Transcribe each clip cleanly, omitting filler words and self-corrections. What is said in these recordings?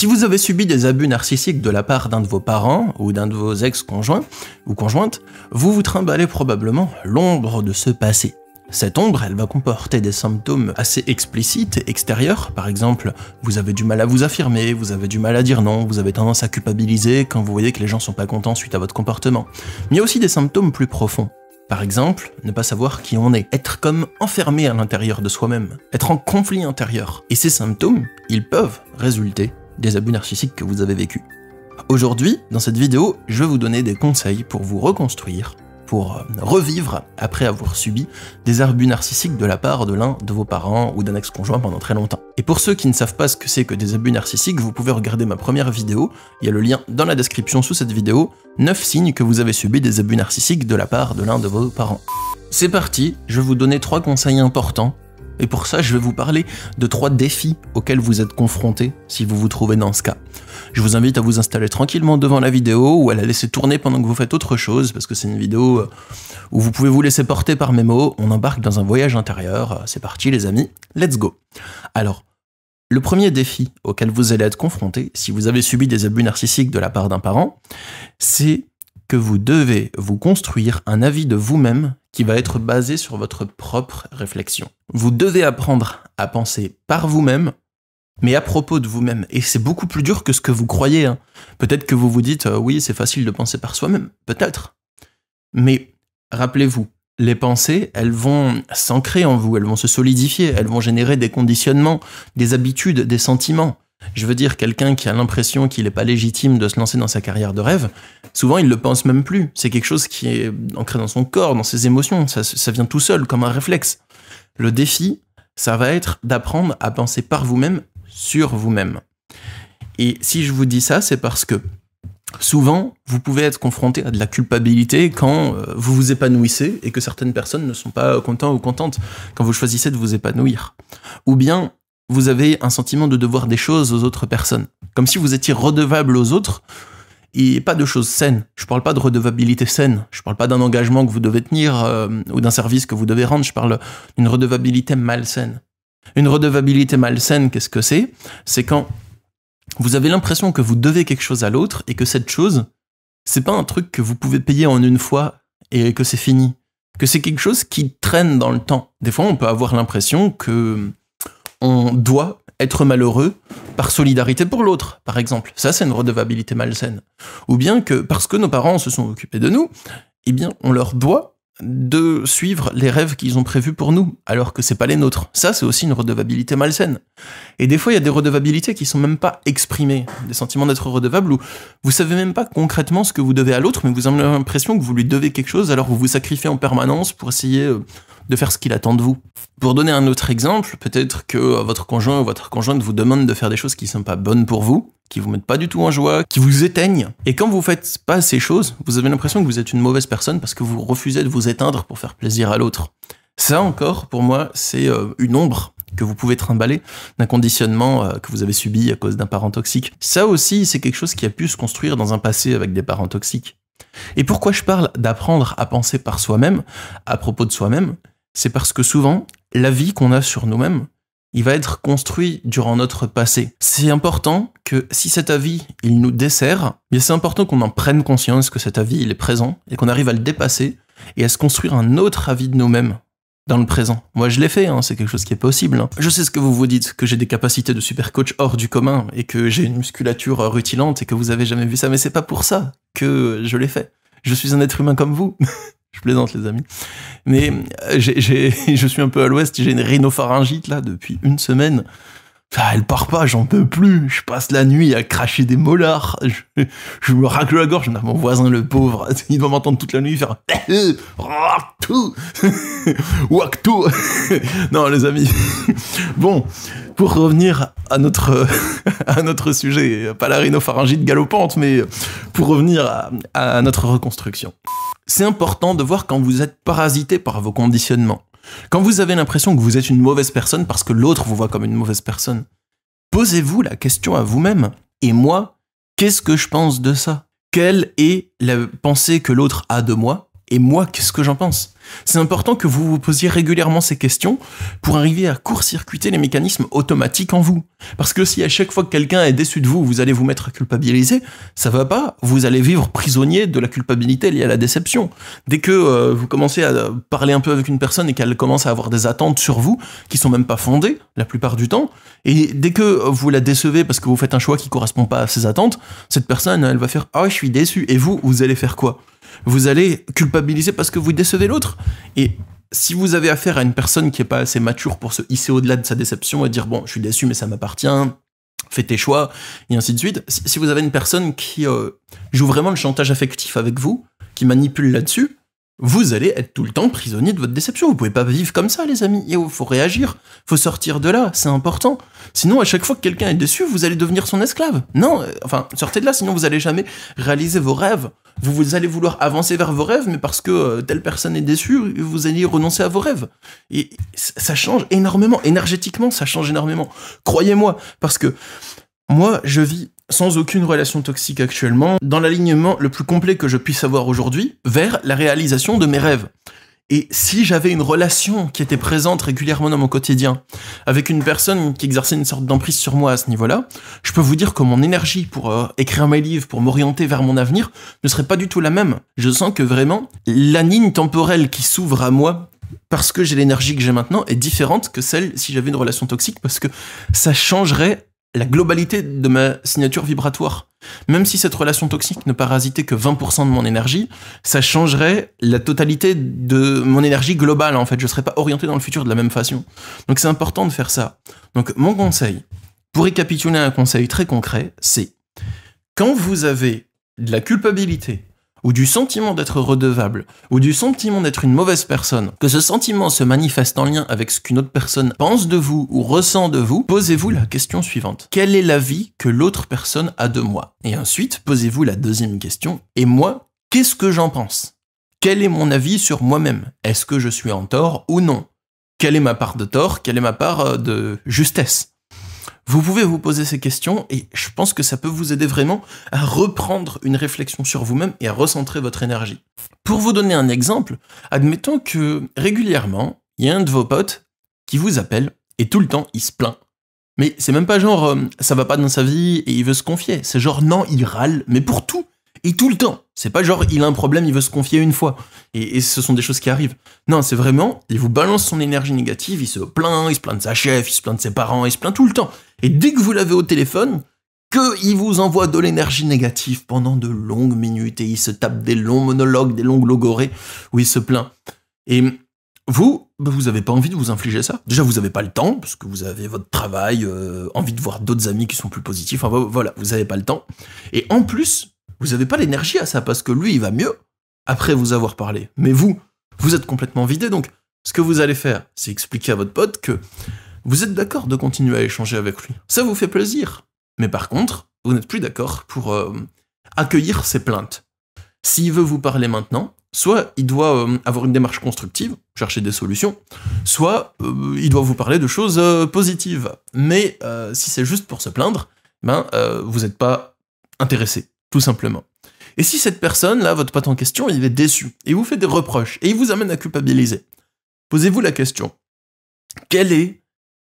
Si vous avez subi des abus narcissiques de la part d'un de vos parents ou d'un de vos ex-conjoints ou conjointes, vous vous trimballez probablement l'ombre de ce passé. Cette ombre, elle va comporter des symptômes assez explicites et extérieurs. Par exemple, vous avez du mal à vous affirmer, vous avez du mal à dire non, vous avez tendance à culpabiliser quand vous voyez que les gens sont pas contents suite à votre comportement. Mais il y a aussi des symptômes plus profonds. Par exemple, ne pas savoir qui on est, être comme enfermé à l'intérieur de soi-même, être en conflit intérieur. Et ces symptômes, ils peuvent résulter des abus narcissiques que vous avez vécus. Aujourd'hui, dans cette vidéo, je vais vous donner des conseils pour vous reconstruire, pour revivre après avoir subi des abus narcissiques de la part de l'un de vos parents ou d'un ex-conjoint pendant très longtemps. Et pour ceux qui ne savent pas ce que c'est que des abus narcissiques, vous pouvez regarder ma première vidéo, il y a le lien dans la description sous cette vidéo, 9 signes que vous avez subi des abus narcissiques de la part de l'un de vos parents. C'est parti, je vais vous donner 3 conseils importants, et pour ça je vais vous parler de 3 défis auxquels vous êtes confrontés si vous vous trouvez dans ce cas. Je vous invite à vous installer tranquillement devant la vidéo ou à la laisser tourner pendant que vous faites autre chose, parce que c'est une vidéo où vous pouvez vous laisser porter par mes mots, on embarque dans un voyage intérieur, c'est parti les amis, let's go. Alors, le premier défi auquel vous allez être confronté si vous avez subi des abus narcissiques de la part d'un parent, c'est que vous devez vous construire un avis de vous-même qui va être basé sur votre propre réflexion. Vous devez apprendre à penser par vous-même, mais à propos de vous-même. Et c'est beaucoup plus dur que ce que vous croyez. Peut-être que vous vous dites « oui, c'est facile de penser par soi-même ». Peut-être. Mais rappelez-vous, les pensées, elles vont s'ancrer en vous, elles vont se solidifier, elles vont générer des conditionnements, des habitudes, des sentiments. Je veux dire, quelqu'un qui a l'impression qu'il n'est pas légitime de se lancer dans sa carrière de rêve, souvent il ne le pense même plus. C'est quelque chose qui est ancré dans son corps, dans ses émotions, ça vient tout seul, comme un réflexe. Le défi, ça va être d'apprendre à penser par vous-même, sur vous-même. Et si je vous dis ça, c'est parce que souvent, vous pouvez être confronté à de la culpabilité quand vous vous épanouissez et que certaines personnes ne sont pas contents ou contentes quand vous choisissez de vous épanouir. Ou bien, vous avez un sentiment de devoir des choses aux autres personnes. Comme si vous étiez redevable aux autres et pas de choses saines. Je parle pas de redevabilité saine. Je parle pas d'un engagement que vous devez tenir ou d'un service que vous devez rendre. Je parle d'une redevabilité malsaine. Une redevabilité malsaine, qu'est-ce que c'est? C'est quand vous avez l'impression que vous devez quelque chose à l'autre et que cette chose, c'est pas un truc que vous pouvez payer en une fois et que c'est fini. Que c'est quelque chose qui traîne dans le temps. Des fois, on peut avoir l'impression que on doit être malheureux par solidarité pour l'autre, par exemple. Ça, c'est une redevabilité malsaine. Ou bien que, parce que nos parents se sont occupés de nous, eh bien, on leur doit de suivre les rêves qu'ils ont prévus pour nous, alors que c'est pas les nôtres. Ça, c'est aussi une redevabilité malsaine. Et des fois, il y a des redevabilités qui sont même pas exprimées, des sentiments d'être redevable où vous savez même pas concrètement ce que vous devez à l'autre, mais vous avez l'impression que vous lui devez quelque chose, alors vous vous sacrifiez en permanence pour essayer de faire ce qu'il attend de vous. Pour donner un autre exemple, peut-être que votre conjoint ou votre conjointe vous demande de faire des choses qui sont pas bonnes pour vous, qui vous mettent pas du tout en joie, qui vous éteignent. Et quand vous faites pas ces choses, vous avez l'impression que vous êtes une mauvaise personne parce que vous refusez de vous éteindre pour faire plaisir à l'autre. Ça encore, pour moi, c'est une ombre que vous pouvez trimballer d'un conditionnement que vous avez subi à cause d'un parent toxique. Ça aussi, c'est quelque chose qui a pu se construire dans un passé avec des parents toxiques. Et pourquoi je parle d'apprendre à penser par soi-même, à propos de soi-même, c'est parce que souvent, l'avis qu'on a sur nous-mêmes, il va être construit durant notre passé. C'est important que si cet avis, il nous dessert, bien c'est important qu'on en prenne conscience que cet avis, il est présent et qu'on arrive à le dépasser et à se construire un autre avis de nous-mêmes dans le présent. Moi, je l'ai fait, c'est quelque chose qui est possible. Je sais ce que vous vous dites, que j'ai des capacités de super coach hors du commun et que j'ai une musculature rutilante et que vous avez jamais vu ça, mais c'est pas pour ça que je l'ai fait. Je suis un être humain comme vous. Je plaisante les amis. Mais je suis un peu à l'ouest, j'ai une rhinopharyngite là depuis une semaine. Elle part pas, j'en peux plus. Je passe la nuit à cracher des molars. Je me racle la gorge. Mon voisin le pauvre, il doit m'entendre toute la nuit faire Waktu. Non les amis. Bon, pour revenir à notre sujet, pas la rhinopharyngite galopante, mais pour revenir à notre reconstruction. C'est important de voir quand vous êtes parasité par vos conditionnements. Quand vous avez l'impression que vous êtes une mauvaise personne parce que l'autre vous voit comme une mauvaise personne, posez-vous la question à vous-même. Et moi, qu'est-ce que je pense de ça? Quelle est la pensée que l'autre a de moi? Et moi, qu'est-ce que j'en pense? C'est important que vous vous posiez régulièrement ces questions pour arriver à court-circuiter les mécanismes automatiques en vous. Parce que si à chaque fois que quelqu'un est déçu de vous, vous allez vous mettre à culpabiliser, ça va pas, vous allez vivre prisonnier de la culpabilité liée à la déception. Dès que vous commencez à parler un peu avec une personne et qu'elle commence à avoir des attentes sur vous, qui sont même pas fondées, la plupart du temps, et dès que vous la décevez parce que vous faites un choix qui correspond pas à ses attentes, cette personne, elle va faire « Ah, je suis déçu », et vous allez faire quoi ? Vous allez culpabiliser parce que vous décevez l'autre. Et si vous avez affaire à une personne qui est pas assez mature pour se hisser au-delà de sa déception et dire bon, je suis déçu mais ça m'appartient, fais tes choix, et ainsi de suite. Si vous avez une personne qui joue vraiment le chantage affectif avec vous, qui manipule là-dessus, vous allez être tout le temps prisonnier de votre déception. Vous pouvez pas vivre comme ça, les amis. Il faut réagir, faut sortir de là, c'est important. Sinon, à chaque fois que quelqu'un est déçu, vous allez devenir son esclave. Non, sortez de là, sinon vous allez jamais réaliser vos rêves. Vous allez vouloir avancer vers vos rêves, mais parce que telle personne est déçue, vous allez renoncer à vos rêves. Et ça change énormément. Énergétiquement, ça change énormément. Croyez-moi, parce que moi, je vis sans aucune relation toxique actuellement, dans l'alignement le plus complet que je puisse avoir aujourd'hui, vers la réalisation de mes rêves. Et si j'avais une relation qui était présente régulièrement dans mon quotidien, avec une personne qui exerçait une sorte d'emprise sur moi à ce niveau-là, je peux vous dire que mon énergie pour écrire mes livres, pour m'orienter vers mon avenir, ne serait pas du tout la même. Je sens que vraiment, la ligne temporelle qui s'ouvre à moi, parce que j'ai l'énergie que j'ai maintenant, est différente que celle si j'avais une relation toxique, parce que ça changerait la globalité de ma signature vibratoire. Même si cette relation toxique ne parasitait que 20% de mon énergie, ça changerait la totalité de mon énergie globale, en fait. Je serais pas orienté dans le futur de la même façon. Donc c'est important de faire ça. Donc mon conseil, pour récapituler un conseil très concret, c'est quand vous avez de la culpabilité, ou du sentiment d'être redevable, ou du sentiment d'être une mauvaise personne, que ce sentiment se manifeste en lien avec ce qu'une autre personne pense de vous ou ressent de vous, posez-vous la question suivante. Quel est l'avis que l'autre personne a de moi ? Et ensuite, posez-vous la deuxième question. Et moi, qu'est-ce que j'en pense ? Quel est mon avis sur moi-même ? Est-ce que je suis en tort ou non ? Quelle est ma part de tort ? Quelle est ma part de justesse ? Vous pouvez vous poser ces questions et je pense que ça peut vous aider vraiment à reprendre une réflexion sur vous-même et à recentrer votre énergie. Pour vous donner un exemple, admettons que régulièrement, il y a un de vos potes qui vous appelle et tout le temps il se plaint. Mais c'est même pas genre ça va pas dans sa vie et il veut se confier, c'est genre non, il râle, mais pour tout et tout le temps. C'est pas genre il a un problème, il veut se confier une fois. Et ce sont des choses qui arrivent. Non, c'est vraiment, il vous balance son énergie négative, il se plaint de sa chef, il se plaint de ses parents, il se plaint tout le temps. Et dès que vous l'avez au téléphone, qu'il vous envoie de l'énergie négative pendant de longues minutes et il se tape des longs monologues, des longues logorées où il se plaint. Et vous avez pas envie de vous infliger ça. Déjà, vous avez pas le temps, parce que vous avez votre travail, envie de voir d'autres amis qui sont plus positifs. Enfin voilà, vous avez pas le temps. Et en plus, vous avez pas l'énergie à ça, parce que lui, il va mieux après vous avoir parlé. Mais vous êtes complètement vidé, donc ce que vous allez faire, c'est expliquer à votre pote que vous êtes d'accord de continuer à échanger avec lui. Ça vous fait plaisir. Mais par contre, vous n'êtes plus d'accord pour accueillir ses plaintes. S'il veut vous parler maintenant, soit il doit avoir une démarche constructive, chercher des solutions, soit il doit vous parler de choses positives. Mais si c'est juste pour se plaindre, vous n'êtes pas intéressé, tout simplement. Et si cette personne, là, votre pote en question, il est déçu, et il vous fait des reproches, et il vous amène à culpabiliser, posez-vous la question, quelle est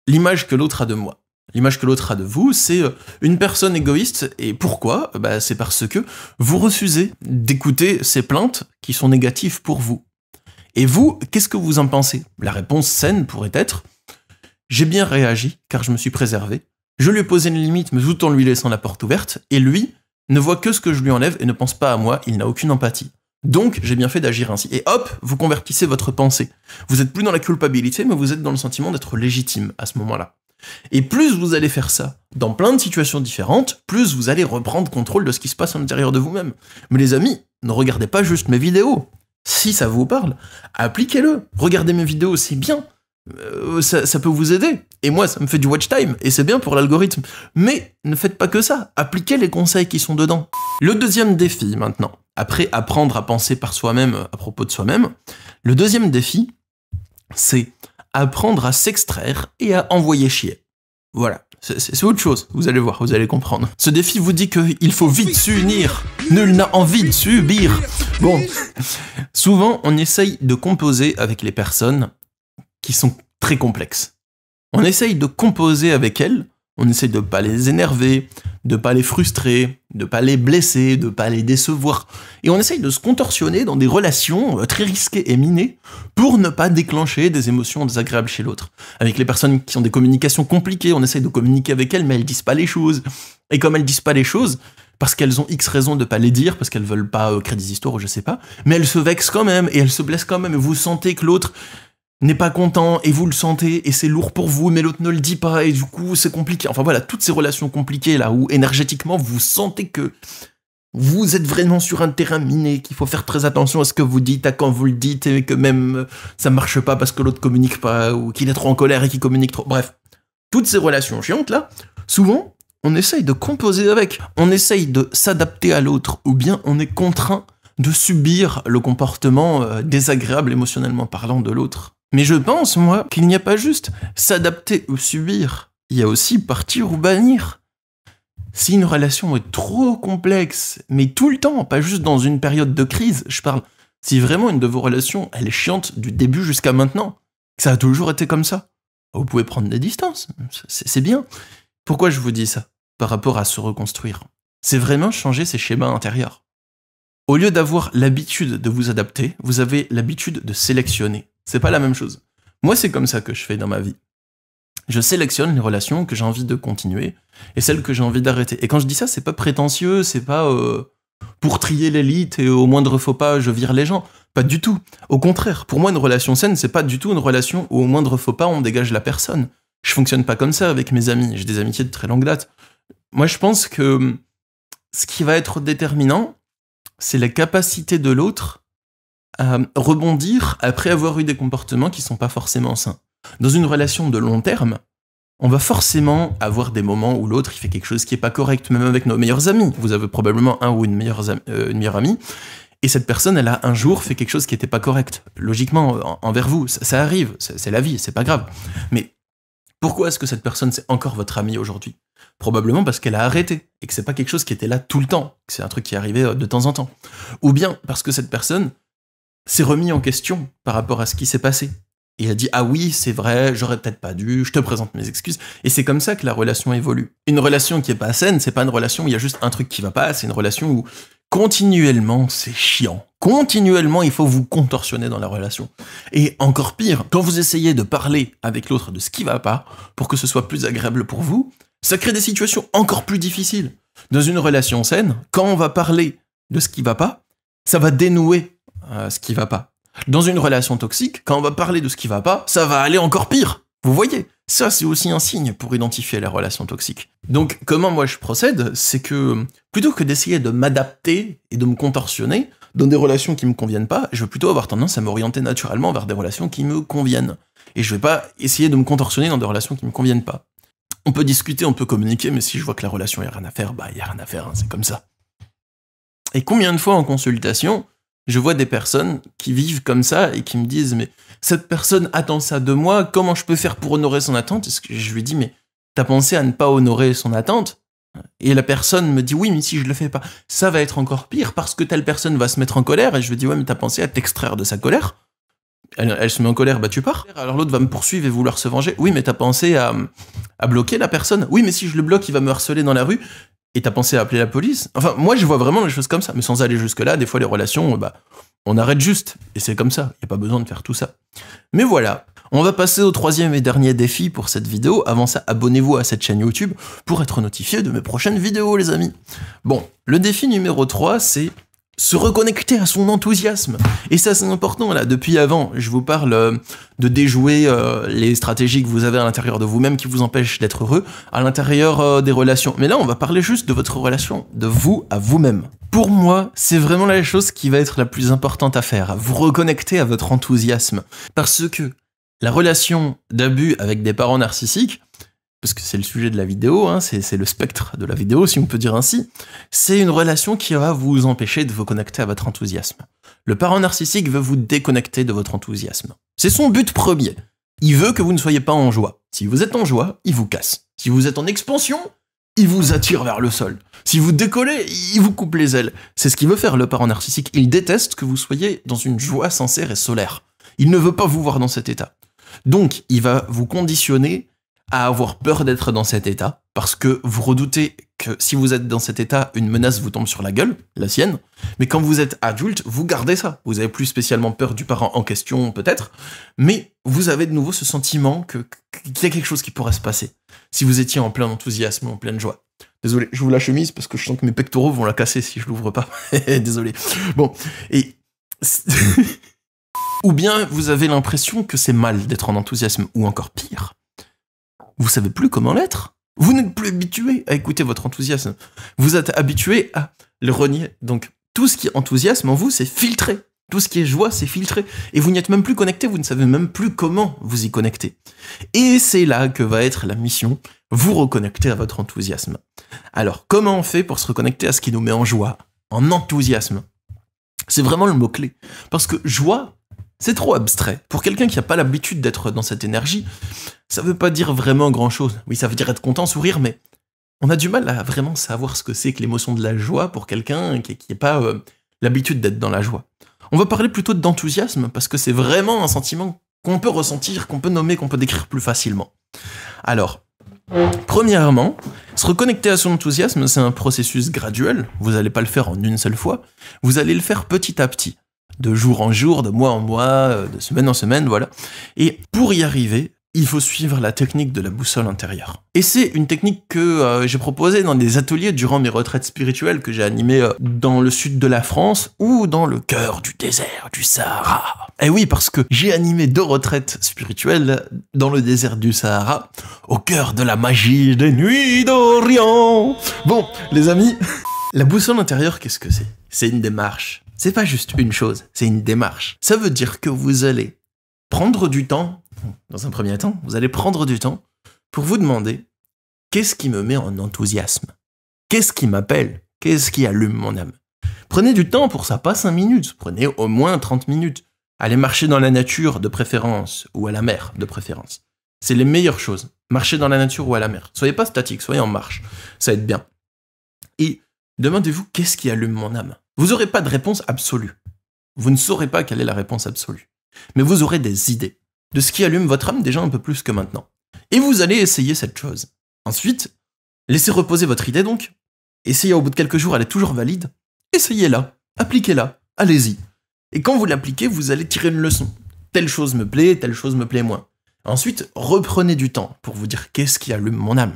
l'image que l'autre a de moi ? L'image que l'autre a de vous, c'est une personne égoïste, et pourquoi ? C'est parce que vous refusez d'écouter ces plaintes qui sont négatives pour vous. Et vous, qu'est-ce que vous en pensez ? La réponse saine pourrait être « J'ai bien réagi, car je me suis préservé. Je lui ai posé une limite, mais tout en lui laissant la porte ouverte, et lui ne voit que ce que je lui enlève et ne pense pas à moi, il n'a aucune empathie. Donc, j'ai bien fait d'agir ainsi. » Et hop, vous convertissez votre pensée. Vous êtes plus dans la culpabilité, mais vous êtes dans le sentiment d'être légitime à ce moment-là. Et plus vous allez faire ça, dans plein de situations différentes, plus vous allez reprendre contrôle de ce qui se passe à l'intérieur de vous-même. Mais les amis, ne regardez pas juste mes vidéos. Si ça vous parle, appliquez-le. Regardez mes vidéos, c'est bien. Ça peut vous aider. Et moi, ça me fait du watch time, et c'est bien pour l'algorithme. Mais ne faites pas que ça. Appliquez les conseils qui sont dedans. Le deuxième défi, maintenant, après apprendre à penser par soi-même à propos de soi-même, le deuxième défi, c'est apprendre à s'extraire et à envoyer chier. Voilà. C'est autre chose, vous allez voir, vous allez comprendre. Ce défi vous dit qu'il faut vite s'unir. Nul n'a envie de subir. Bon, souvent on essaye de composer avec les personnes qui sont très complexes. On essaye de composer avec elles, on essaye de pas les énerver, de pas les frustrer, de pas les blesser, de pas les décevoir. Et on essaye de se contorsionner dans des relations très risquées et minées pour ne pas déclencher des émotions désagréables chez l'autre. Avec les personnes qui ont des communications compliquées, on essaye de communiquer avec elles, mais elles disent pas les choses. Et comme elles disent pas les choses, parce qu'elles ont X raisons de pas les dire, parce qu'elles veulent pas créer des histoires ou je sais pas, mais elles se vexent quand même, et elles se blessent quand même, et vous sentez que l'autre n'est pas content, et vous le sentez, et c'est lourd pour vous, mais l'autre ne le dit pas, et du coup, c'est compliqué. Enfin voilà, toutes ces relations compliquées, là, où énergétiquement, vous sentez que vous êtes vraiment sur un terrain miné, qu'il faut faire très attention à ce que vous dites, à quand vous le dites, et que même ça marche pas parce que l'autre communique pas, ou qu'il est trop en colère et qu'il communique trop. Bref, toutes ces relations chiantes, là, souvent, on essaye de composer avec, on essaye de s'adapter à l'autre, ou bien on est contraint de subir le comportement désagréable émotionnellement parlant de l'autre. Mais je pense, moi, qu'il n'y a pas juste s'adapter ou subir, il y a aussi partir ou bannir. Si une relation est trop complexe, mais tout le temps, pas juste dans une période de crise, je parle, si vraiment une de vos relations, elle est chiante du début jusqu'à maintenant, que ça a toujours été comme ça, vous pouvez prendre des distances, c'est bien. Pourquoi je vous dis ça par rapport à se reconstruire? C'est vraiment changer ses schémas intérieurs. Au lieu d'avoir l'habitude de vous adapter, vous avez l'habitude de sélectionner. C'est pas la même chose. Moi, c'est comme ça que je fais dans ma vie. Je sélectionne les relations que j'ai envie de continuer et celles que j'ai envie d'arrêter. Et quand je dis ça, c'est pas prétentieux, c'est pas pour trier l'élite et au moindre faux pas, je vire les gens. Pas du tout. Au contraire, pour moi, une relation saine, c'est pas du tout une relation où au moindre faux pas, on dégage la personne. Je fonctionne pas comme ça avec mes amis. J'ai des amitiés de très longue date. Moi, je pense que ce qui va être déterminant, c'est la capacité de l'autre à rebondir après avoir eu des comportements qui sont pas forcément sains. Dans une relation de long terme, on va forcément avoir des moments où l'autre il fait quelque chose qui est pas correct, même avec nos meilleurs amis. Vous avez probablement un ou une meilleure amie, et cette personne, elle a un jour fait quelque chose qui était pas correct. Logiquement, envers vous, ça arrive, c'est la vie, c'est pas grave. Mais pourquoi est-ce que cette personne c'est encore votre amie aujourd'hui? Probablement parce qu'elle a arrêté, et que c'est pas quelque chose qui était là tout le temps, que c'est un truc qui arrivait de temps en temps. Ou bien parce que cette personne s'est remis en question par rapport à ce qui s'est passé. Et a dit « Ah oui, c'est vrai, j'aurais peut-être pas dû, je te présente mes excuses. » Et c'est comme ça que la relation évolue. Une relation qui est pas saine, c'est pas une relation où il y a juste un truc qui va pas, c'est une relation où continuellement c'est chiant. Continuellement, il faut vous contorsionner dans la relation. Et encore pire, quand vous essayez de parler avec l'autre de ce qui va pas, pour que ce soit plus agréable pour vous, ça crée des situations encore plus difficiles. Dans une relation saine, quand on va parler de ce qui va pas, ça va dénouer ce qui va pas. Dans une relation toxique, quand on va parler de ce qui va pas, ça va aller encore pire. Vous voyez, ça c'est aussi un signe pour identifier les relations toxiques. Donc comment moi je procède, c'est que plutôt que d'essayer de m'adapter et de me contorsionner dans des relations qui me conviennent pas, je vais plutôt avoir tendance à m'orienter naturellement vers des relations qui me conviennent. Et je vais pas essayer de me contorsionner dans des relations qui me conviennent pas. On peut discuter, on peut communiquer, mais si je vois que la relation y a rien à faire, bah y a rien à faire, hein, c'est comme ça. Et combien de fois en consultation, je vois des personnes qui vivent comme ça et qui me disent « Mais cette personne attend ça de moi, comment je peux faire pour honorer son attente ?» Et je lui dis « Mais t'as pensé à ne pas honorer son attente ?» Et la personne me dit « Oui, mais si je le fais pas, ça va être encore pire parce que telle personne va se mettre en colère. » Et je lui dis « Ouais, mais t'as pensé à t'extraire de sa colère ?» Elle se met en colère, bah tu pars. Alors l'autre va me poursuivre et vouloir se venger. « Oui, mais t'as pensé à bloquer la personne. » « Oui, mais si je le bloque, il va me harceler dans la rue. » Et t'as pensé à appeler la police? Enfin, moi, je vois vraiment les choses comme ça, mais sans aller jusque-là, des fois, les relations, bah, on arrête juste, et c'est comme ça, y a pas besoin de faire tout ça. Mais voilà, on va passer au troisième et dernier défi pour cette vidéo. Avant ça, abonnez-vous à cette chaîne YouTube pour être notifié de mes prochaines vidéos, les amis. Bon, le défi numéro 3, c'est se reconnecter à son enthousiasme. Et ça, c'est important, là. Depuis avant, je vous parle de déjouer les stratégies que vous avez à l'intérieur de vous-même qui vous empêchent d'être heureux à l'intérieur des relations. Mais là, on va parler juste de votre relation, de vous à vous-même. Pour moi, c'est vraiment la chose qui va être la plus importante à faire, vous reconnecter à votre enthousiasme. Parce que la relation d'abus avec des parents narcissiques, parce que c'est le sujet de la vidéo, hein, c'est le spectre de la vidéo, si on peut dire ainsi, c'est une relation qui va vous empêcher de vous connecter à votre enthousiasme. Le parent narcissique veut vous déconnecter de votre enthousiasme. C'est son but premier. Il veut que vous ne soyez pas en joie. Si vous êtes en joie, il vous casse. Si vous êtes en expansion, il vous attire vers le sol. Si vous décollez, il vous coupe les ailes. C'est ce qu'il veut faire, le parent narcissique. Il déteste que vous soyez dans une joie sincère et solaire. Il ne veut pas vous voir dans cet état. Donc, il va vous conditionner à avoir peur d'être dans cet état, parce que vous redoutez que si vous êtes dans cet état, une menace vous tombe sur la gueule, la sienne, mais quand vous êtes adulte, vous gardez ça. Vous avez plus spécialement peur du parent en question, peut-être, mais vous avez de nouveau ce sentiment qu'il y a quelque chose qui pourrait se passer, si vous étiez en plein enthousiasme, en pleine joie. Désolé, j'ouvre la chemise parce que je sens que mes pectoraux vont la casser si je l'ouvre pas. Désolé. Bon, et... Ou bien vous avez l'impression que c'est mal d'être en enthousiasme, ou encore pire, vous savez plus comment l'être. Vous n'êtes plus habitué à écouter votre enthousiasme. Vous êtes habitué à le renier. Donc, tout ce qui est enthousiasme en vous, c'est filtré. Tout ce qui est joie, c'est filtré. Et vous n'y êtes même plus connecté, vous ne savez même plus comment vous y connecter. Et c'est là que va être la mission, vous reconnecter à votre enthousiasme. Alors, comment on fait pour se reconnecter à ce qui nous met en joie, en enthousiasme? C'est vraiment le mot-clé. Parce que joie, c'est trop abstrait. Pour quelqu'un qui n'a pas l'habitude d'être dans cette énergie, ça veut pas dire vraiment grand-chose. Oui, ça veut dire être content, sourire, mais on a du mal à vraiment savoir ce que c'est que l'émotion de la joie pour quelqu'un qui n'a pas l'habitude d'être dans la joie. On va parler plutôt d'enthousiasme, parce que c'est vraiment un sentiment qu'on peut ressentir, qu'on peut nommer, qu'on peut décrire plus facilement. Alors, premièrement, se reconnecter à son enthousiasme, c'est un processus graduel. Vous n'allez pas le faire en une seule fois, vous allez le faire petit à petit. De jour en jour, de mois en mois, de semaine en semaine, voilà. Et pour y arriver, il faut suivre la technique de la boussole intérieure. Et c'est une technique que j'ai proposée dans des ateliers durant mes retraites spirituelles que j'ai animées dans le sud de la France ou dans le cœur du désert du Sahara. Et oui, parce que j'ai animé 2 retraites spirituelles dans le désert du Sahara, au cœur de la magie des nuits d'Orient. Bon, les amis, la boussole intérieure, qu'est-ce que c'est? C'est une démarche. C'est pas juste une chose, c'est une démarche. Ça veut dire que vous allez prendre du temps, dans un premier temps, vous allez prendre du temps pour vous demander qu'est-ce qui me met en enthousiasme? Qu'est-ce qui m'appelle? Qu'est-ce qui allume mon âme? Prenez du temps pour ça, pas 5 minutes, prenez au moins 30 minutes. Allez marcher dans la nature de préférence, ou à la mer de préférence. C'est les meilleures choses. Marcher dans la nature ou à la mer. Soyez pas statique, soyez en marche. Ça aide bien. Et demandez-vous qu'est-ce qui allume mon âme? Vous n'aurez pas de réponse absolue. Vous ne saurez pas quelle est la réponse absolue. Mais vous aurez des idées de ce qui allume votre âme déjà un peu plus que maintenant. Et vous allez essayer cette chose. Ensuite, laissez reposer votre idée donc. Essayez au bout de quelques jours, elle est toujours valide. Essayez-la, appliquez-la, allez-y. Et quand vous l'appliquez, vous allez tirer une leçon. Telle chose me plaît moins. Ensuite, reprenez du temps pour vous dire qu'est-ce qui allume mon âme?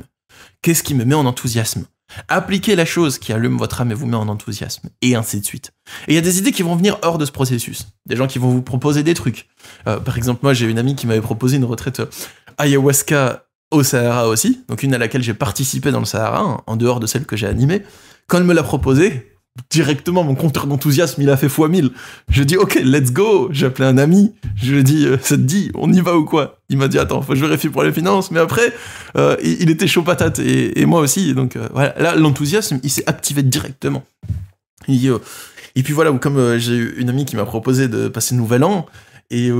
Qu'est-ce qui me met en enthousiasme? Appliquez la chose qui allume votre âme et vous met en enthousiasme, et ainsi de suite. Et il y a des idées qui vont venir hors de ce processus. Des gens qui vont vous proposer des trucs. Par exemple, moi, j'ai une amie qui m'avait proposé une retraite ayahuasca au Sahara aussi, donc une à laquelle j'ai participé dans le Sahara, en dehors de celle que j'ai animée. Quand elle me l'a proposé, directement, mon compteur d'enthousiasme, il a fait x1000. Je dis, ok, let's go. J'ai appelé un ami. Je lui ai dit, ça te dit, on y va ou quoi? Il m'a dit, attends, faut que je vérifie pour les finances. Mais après, il était chaud patate et moi aussi. Donc voilà, là, l'enthousiasme, il s'est activé directement. Et puis voilà, comme j'ai eu une amie qui m'a proposé de passer le nouvel an, et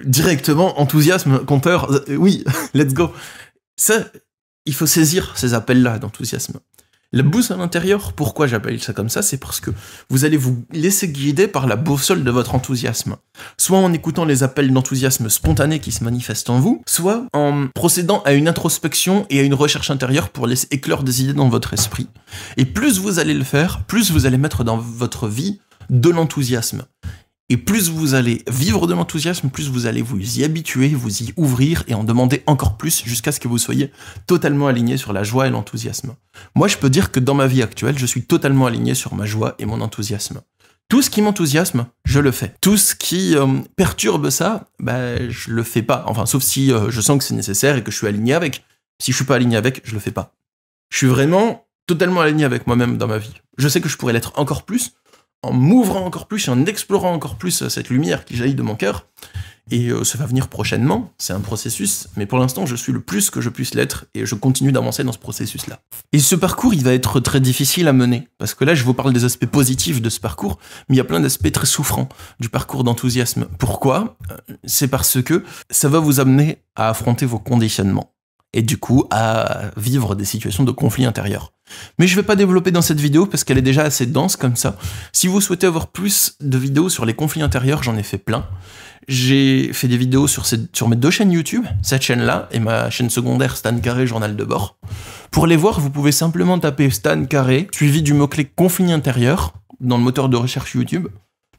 directement, enthousiasme, compteur, oui, let's go. Ça, il faut saisir ces appels-là d'enthousiasme. La boussole intérieure, pourquoi j'appelle ça comme ça? C'est parce que vous allez vous laisser guider par la boussole de votre enthousiasme. Soit en écoutant les appels d'enthousiasme spontanés qui se manifestent en vous, soit en procédant à une introspection et à une recherche intérieure pour laisser éclore des idées dans votre esprit. Et plus vous allez le faire, plus vous allez mettre dans votre vie de l'enthousiasme. Et plus vous allez vivre de l'enthousiasme, plus vous allez vous y habituer, vous y ouvrir et en demander encore plus jusqu'à ce que vous soyez totalement aligné sur la joie et l'enthousiasme. Moi, je peux dire que dans ma vie actuelle, je suis totalement aligné sur ma joie et mon enthousiasme. Tout ce qui m'enthousiasme, je le fais. Tout ce qui perturbe ça, je le fais pas. Enfin, sauf si je sens que c'est nécessaire et que je suis aligné avec. Si je suis pas aligné avec, je le fais pas. Je suis vraiment totalement aligné avec moi-même dans ma vie. Je sais que je pourrais l'être encore plus en m'ouvrant encore plus et en explorant encore plus cette lumière qui jaillit de mon cœur. Et ça va venir prochainement, c'est un processus, mais pour l'instant je suis le plus que je puisse l'être, et je continue d'avancer dans ce processus-là. Et ce parcours, il va être très difficile à mener, parce que là je vous parle des aspects positifs de ce parcours, mais il y a plein d'aspects très souffrants du parcours d'enthousiasme. Pourquoi? C'est parce que ça va vous amener à affronter vos conditionnements, et du coup à vivre des situations de conflit intérieur. Mais je vais pas développer dans cette vidéo parce qu'elle est déjà assez dense comme ça. Si vous souhaitez avoir plus de vidéos sur les conflits intérieurs, j'en ai fait plein. J'ai fait des vidéos sur mes 2 chaînes YouTube, cette chaîne-là et ma chaîne secondaire Stan Carré Journal de bord. Pour les voir, vous pouvez simplement taper Stan Carré, suivi du mot-clé conflit intérieur dans le moteur de recherche YouTube.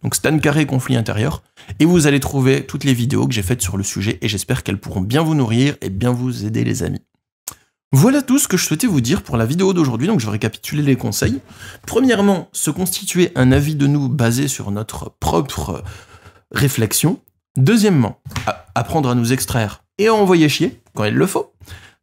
Donc Stan Carré conflit intérieur, et vous allez trouver toutes les vidéos que j'ai faites sur le sujet, et j'espère qu'elles pourront bien vous nourrir et bien vous aider les amis. Voilà tout ce que je souhaitais vous dire pour la vidéo d'aujourd'hui, donc je vais récapituler les conseils. Premièrement, se constituer un avis de nous basé sur notre propre réflexion. Deuxièmement, apprendre à nous extraire et à envoyer chier quand il le faut.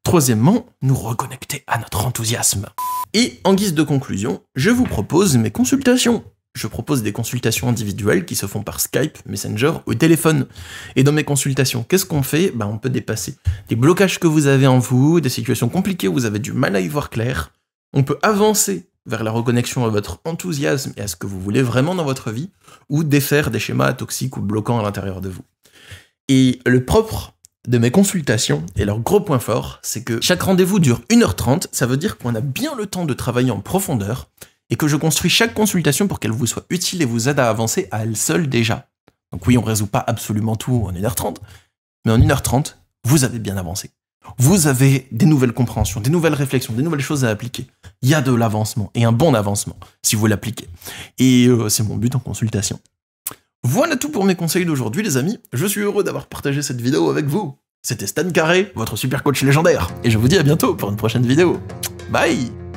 Troisièmement, nous reconnecter à notre enthousiasme. Et en guise de conclusion, je vous propose mes consultations. Je propose des consultations individuelles qui se font par Skype, Messenger ou téléphone. Et dans mes consultations, qu'est-ce qu'on fait? On peut dépasser des blocages que vous avez en vous, des situations compliquées où vous avez du mal à y voir clair. On peut avancer vers la reconnexion à votre enthousiasme et à ce que vous voulez vraiment dans votre vie, ou défaire des schémas toxiques ou bloquants à l'intérieur de vous. Et le propre de mes consultations, et leur gros point fort, c'est que chaque rendez-vous dure 1h30, ça veut dire qu'on a bien le temps de travailler en profondeur, et que je construis chaque consultation pour qu'elle vous soit utile et vous aide à avancer à elle seule déjà. Donc oui, on résout pas absolument tout en 1h30, mais en 1h30, vous avez bien avancé. Vous avez des nouvelles compréhensions, des nouvelles réflexions, des nouvelles choses à appliquer. Il y a de l'avancement, et un bon avancement, si vous l'appliquez. Et c'est mon but en consultation. Voilà tout pour mes conseils d'aujourd'hui, les amis. Je suis heureux d'avoir partagé cette vidéo avec vous. C'était Stan Carré, votre super coach légendaire. Et je vous dis à bientôt pour une prochaine vidéo. Bye!